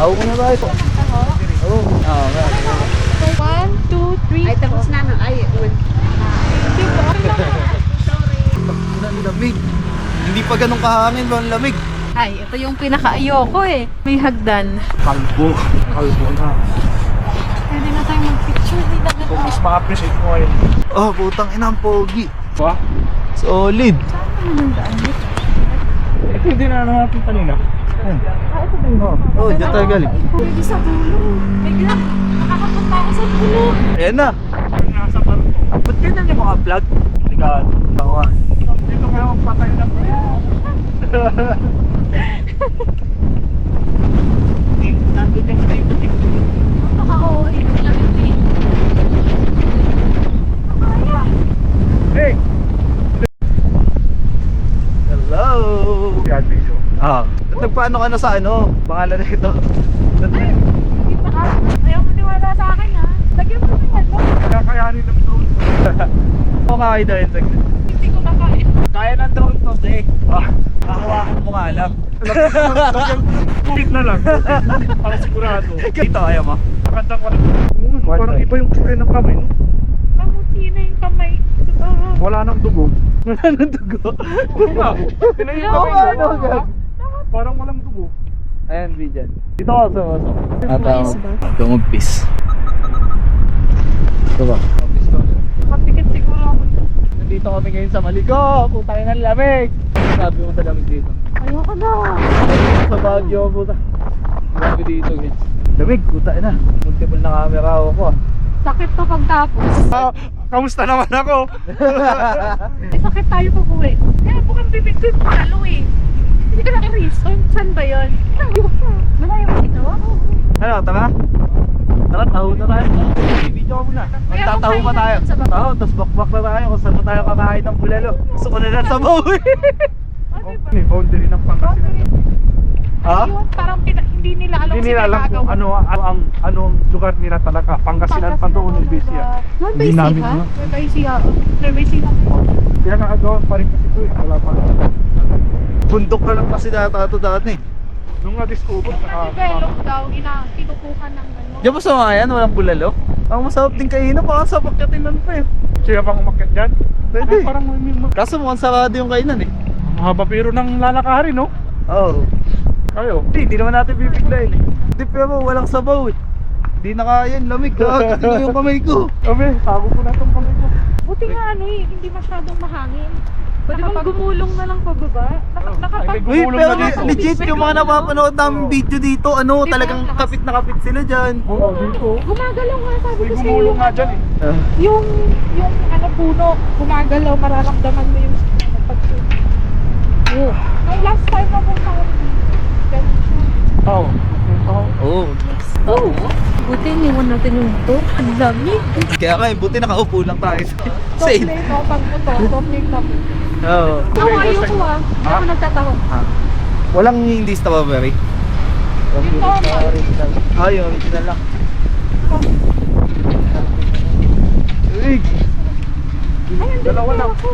Ako na tayo. Oo. Oo. 1, 2, 3, Ay, tapos na, no? Ay, Ang lamig. Hindi pa ganun kahangin, ang lamig. Ay, ito yung pinaka-ayoko eh. May hagdan. Kalbo na. Pwede na tayo mag-picture. Hindi na Kung mas ma-appreciate mo ngayon. Oh, putang ina, ang pogi. Ba? Solid. Saan naman yung daan? Ito hindi na natin kanina. Ah, ito ba yun? Oh, dyan tayo galing. Pwede sa dulo. Bigla, nakakapunta ako sa dulo. Ayan na. Nasa parko. Ba't ganyan yung mga vlog? Sigat. Tawa. Dito kaya magpatay lang. Nandun yung sa ito. Nakaka-OA lang ito eh. Nakaya. Hey! Hello. Yan, video. Ah, nagpaano ka na sa ano? Pangalan na ito. Hindi pa ka. Ayaw mo niwala sa akin ha. Lagyan mo na yan. Kaya kayanin ng drone. Oo, kakain na yun. Hindi ko nakaya. Kaya ng drone to, Jake. Nakahawakan mo nga lang. Kupit na lang. Para sigurado. Ito, ayaw mo. Magandang wala. Parang iba yung kulay ng kamay. No? Namuti na yung kamay. Wala nang dugo. Wala nang dugo. Oo nga. Tingnan yung Oo, kamay ano, mo. gag. Parang walang dugo. Ayan, Bijan. Dito ako sa oso. Mais ba? Tumumpis. Ito ba? Mapikit siguro ako. Nandito kami ngayon sa Maligo. Putang ina ng lamig. Sabi mo sa lamig dito. Ayoko na. Sa Baguio, puta. Sabi dito, guys. Lamig, puta na. Multiple na camera ako ah. Sakit to pagtapos. Kamusta naman ako? May sakit tayo pag uwi. Kaya bukang bibig ko yung talo eh. Hindi ka naka-reason. Saan ba yun? Malayo mo dito? Ano, tara? Tara, taho na tayo. Video ko muna. Magtataho pa tayo. Taho, tapos bakbak na tayo kung saan na tayo kakain ng bulalo. Gusto ko na lang sa bawi. May boundary ng Pangasinan. Ha? Yun, parang hindi nila alam Hindi nila alam kung anong lugar nila talaga. Pangasinan pa doon, Ilbisia. Hindi Nueva namin, Ecija? no? Nueva Ecija. Nueva Ecija. Pinakagawa pa rin kasi ito eh. Wala pa rin. Bundok na lang kasi data dati. Nung na-discover, Develop daw, kinukuhan ng gano'n. Diyan ba sa mga yan? Walang bulalo? Ang masarap din kainan, baka sa pakyatinan pa eh. siya bang umakyat dyan? Pwede. Ay, parang may Kaso mukhang sarado yung kainan eh. mahaba pero ng lalakarin, no? Oo. Kayo. Hindi naman natin bibiglayin eh. Hindi pero walang sabaw eh. Hindi na kaya yun, lamig. Tingnan ko yung kamay ko. Abe, tago ko na itong kamay ko. Buti nga ano eh, hindi masyadong mahangin. Pwede bang gumulong na lang pababa? Ay, Uy, gumulong pero na dito. legit yung mga napapanood namin video dito, ano, Di ba? talagang kapit na kapit sila dyan. Oo, dito. Gumagalaw nga sabi May ko sa'yo. gumulong nga dyan eh. Yung ano puno, gumagalaw, mararamdaman mo yung pag-shoot. Oh. Nung last time na punta ko ganun siya. Oo. Oo. Oh, buti niwan natin yung book. Ang lamig. Kaya nga, buti nakaupo lang tayo sa Soft in. plate, no? Pag motor, soft plate lang. Oo. Ako ayoko ah. Hindi ako nagtataho. Walang hindi strawberry. Yung normal. Ah, yung original lang. Uy! Ay, andun Dalawa na lang. ako.